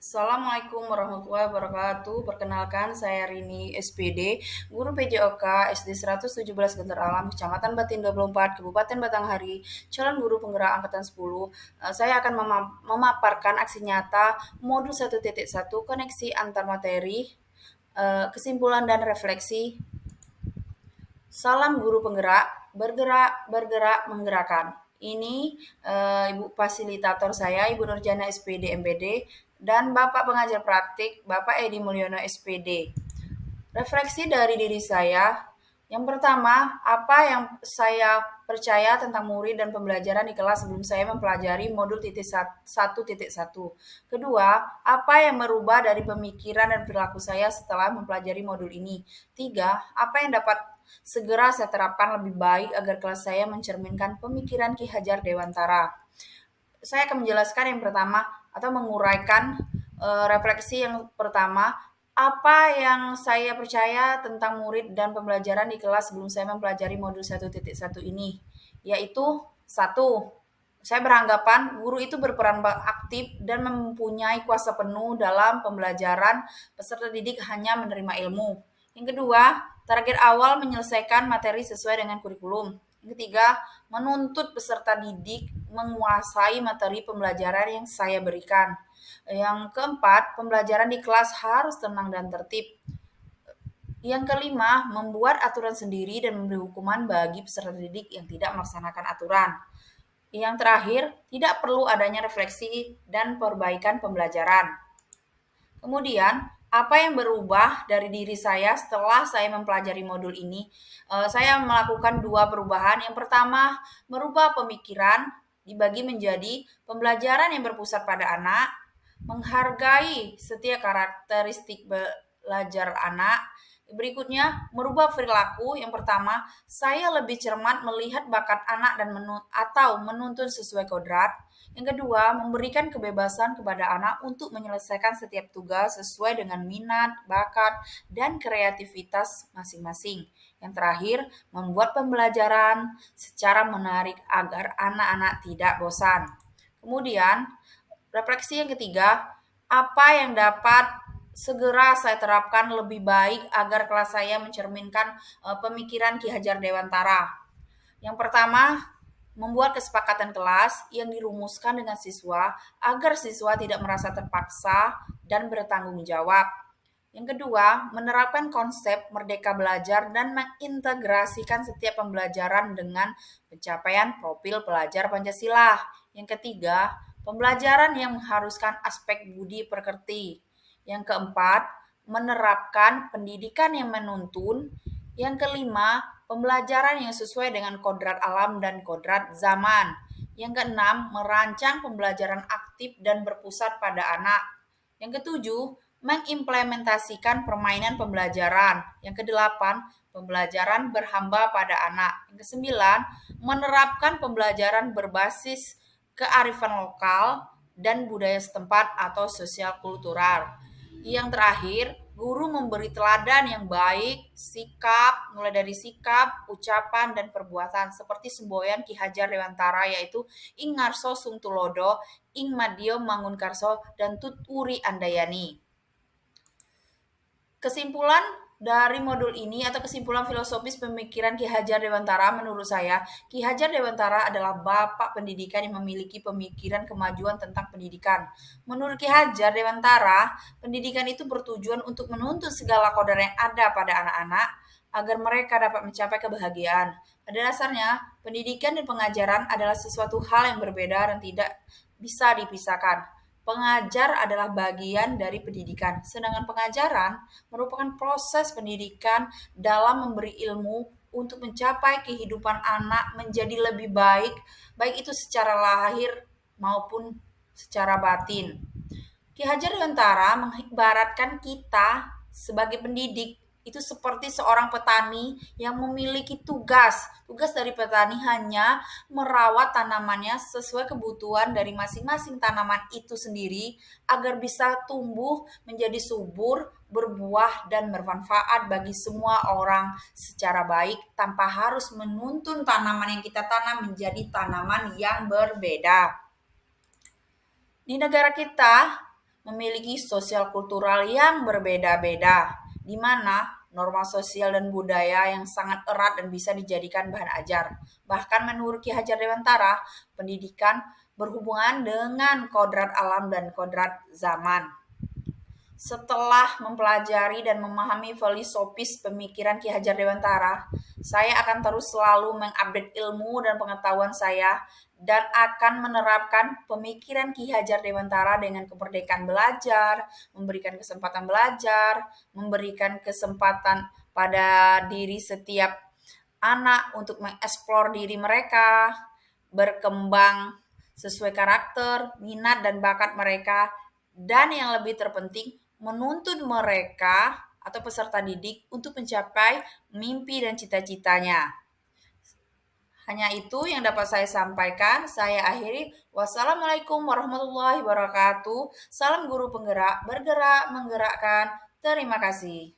Assalamualaikum warahmatullahi wabarakatuh. Perkenalkan, saya Rini SPD, guru PJOK SD 117 Guntur Alam, Kecamatan Batin 24, Kabupaten Batanghari, calon guru penggerak angkatan 10. Saya akan memaparkan aksi nyata modul 1.1 koneksi antar materi, kesimpulan dan refleksi. Salam guru penggerak, bergerak, bergerak, menggerakkan. Ini Ibu fasilitator saya, Ibu Nurjana SPD MPD, dan Bapak pengajar praktik, Bapak Edi Mulyono SPD. Refleksi dari diri saya, yang pertama, apa yang saya percaya tentang murid dan pembelajaran di kelas sebelum saya mempelajari modul 1.1. Kedua, apa yang merubah dari pemikiran dan perilaku saya setelah mempelajari modul ini. Tiga, apa yang dapat segera saya terapkan lebih baik agar kelas saya mencerminkan pemikiran Ki Hajar Dewantara. Saya akan menjelaskan yang pertama atau menguraikan refleksi yang pertama, apa yang saya percaya tentang murid dan pembelajaran di kelas sebelum saya mempelajari modul 1.1 ini, yaitu satu, saya beranggapan guru itu berperan aktif dan mempunyai kuasa penuh dalam pembelajaran, peserta didik hanya menerima ilmu. Yang kedua, target awal menyelesaikan materi sesuai dengan kurikulum. Yang ketiga, menuntut peserta didik menguasai materi pembelajaran yang saya berikan. Yang keempat, pembelajaran di kelas harus tenang dan tertib. Yang kelima, membuat aturan sendiri dan memberi hukuman bagi peserta didik yang tidak melaksanakan aturan. Yang terakhir, tidak perlu adanya refleksi dan perbaikan pembelajaran. Kemudian, apa yang berubah dari diri saya setelah saya mempelajari modul ini? Saya melakukan dua perubahan. Yang pertama, merubah pemikiran dibagi menjadi pembelajaran yang berpusat pada anak, menghargai setiap karakteristik belajar anak. Berikutnya, merubah perilaku. Yang pertama, saya lebih cermat melihat bakat anak dan atau menuntun sesuai kodrat. Yang kedua, memberikan kebebasan kepada anak untuk menyelesaikan setiap tugas sesuai dengan minat, bakat, dan kreativitas masing-masing. Yang terakhir, membuat pembelajaran secara menarik agar anak-anak tidak bosan. Kemudian, refleksi yang ketiga, apa yang dapat segera saya terapkan lebih baik agar kelas saya mencerminkan pemikiran Ki Hajar Dewantara. Yang pertama, membuat kesepakatan kelas yang dirumuskan dengan siswa agar siswa tidak merasa terpaksa dan bertanggung jawab. Yang kedua, menerapkan konsep merdeka belajar dan mengintegrasikan setiap pembelajaran dengan pencapaian profil pelajar Pancasila. Yang ketiga, pembelajaran yang mengharuskan aspek budi pekerti. Yang keempat, menerapkan pendidikan yang menuntun. Yang kelima, pembelajaran yang sesuai dengan kodrat alam dan kodrat zaman. Yang keenam, merancang pembelajaran aktif dan berpusat pada anak. Yang ketujuh, mengimplementasikan permainan pembelajaran. Yang kedelapan, pembelajaran berhamba pada anak. Yang kesembilan, menerapkan pembelajaran berbasis kearifan lokal dan budaya setempat atau sosial kultural. Yang terakhir, guru memberi teladan yang baik, mulai dari sikap, ucapan, dan perbuatan, seperti semboyan Ki Hajar Dewantara, yaitu Ing Ngarso Sung Tulodo, Ing Madio Mangunkarso, dan Tuturi Andayani. Kesimpulan dari modul ini atau kesimpulan filosofis pemikiran Ki Hajar Dewantara menurut saya, Ki Hajar Dewantara adalah bapak pendidikan yang memiliki pemikiran kemajuan tentang pendidikan. Menurut Ki Hajar Dewantara, pendidikan itu bertujuan untuk menuntut segala kodrat yang ada pada anak-anak agar mereka dapat mencapai kebahagiaan. Pada dasarnya, pendidikan dan pengajaran adalah sesuatu hal yang berbeda dan tidak bisa dipisahkan. Pengajar adalah bagian dari pendidikan, sedangkan pengajaran merupakan proses pendidikan dalam memberi ilmu untuk mencapai kehidupan anak menjadi lebih baik, baik itu secara lahir maupun secara batin. Ki Hajar Dewantara mengibaratkan kita sebagai pendidik itu seperti seorang petani yang memiliki tugas. Tugas dari petani hanya merawat tanamannya sesuai kebutuhan dari masing-masing tanaman itu sendiri agar bisa tumbuh menjadi subur, berbuah, dan bermanfaat bagi semua orang secara baik tanpa harus menuntun tanaman yang kita tanam menjadi tanaman yang berbeda. Di negara kita memiliki sosial kultural yang berbeda-beda, di mana norma sosial dan budaya yang sangat erat dan bisa dijadikan bahan ajar. Bahkan menurut Ki Hajar Dewantara, pendidikan berhubungan dengan kodrat alam dan kodrat zaman. Setelah mempelajari dan memahami filosofis pemikiran Ki Hajar Dewantara, saya akan terus selalu mengupdate ilmu dan pengetahuan saya dan akan menerapkan pemikiran Ki Hajar Dewantara dengan kemerdekaan belajar, memberikan kesempatan pada diri setiap anak untuk mengeksplor diri mereka, berkembang sesuai karakter, minat, dan bakat mereka, dan yang lebih terpenting, menuntun mereka atau peserta didik untuk mencapai mimpi dan cita-citanya. Hanya itu yang dapat saya sampaikan. Saya akhiri. Wassalamualaikum warahmatullahi wabarakatuh. Salam guru penggerak, bergerak, menggerakkan. Terima kasih.